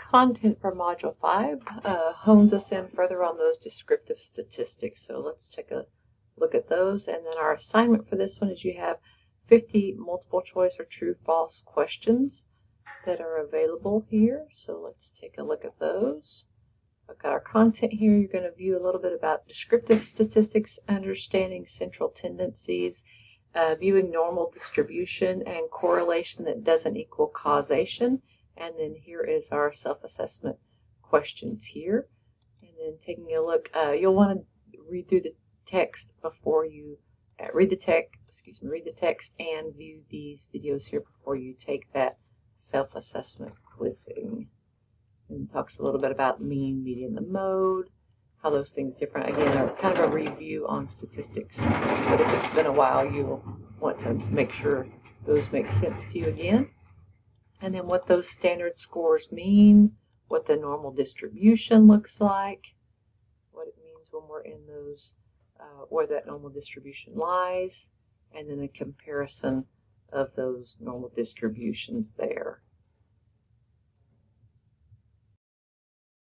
content for Module 5 hones us in further on those descriptive statistics. So let's take a look at those. And then our assignment for this one is you have 50 multiple choice or true-false questions that are available here. So let's take a look at those. I've got our content here. You're going to view a little bit about descriptive statistics, understanding central tendencies, viewing normal distribution and correlation that doesn't equal causation. And then here is our self-assessment questions here. And then taking a look, you'll want to read through the text before you read the text and view these videos here before you take that self-assessment quizzing. And it talks a little bit about mean, median, the mode, how those things different. Again, are kind of a review on statistics. But if it's been a while, you'll want to make sure those make sense to you again. And then what those standard scores mean, what the normal distribution looks like, what it means when we're in those, where that normal distribution lies, and then the comparison of those normal distributions there.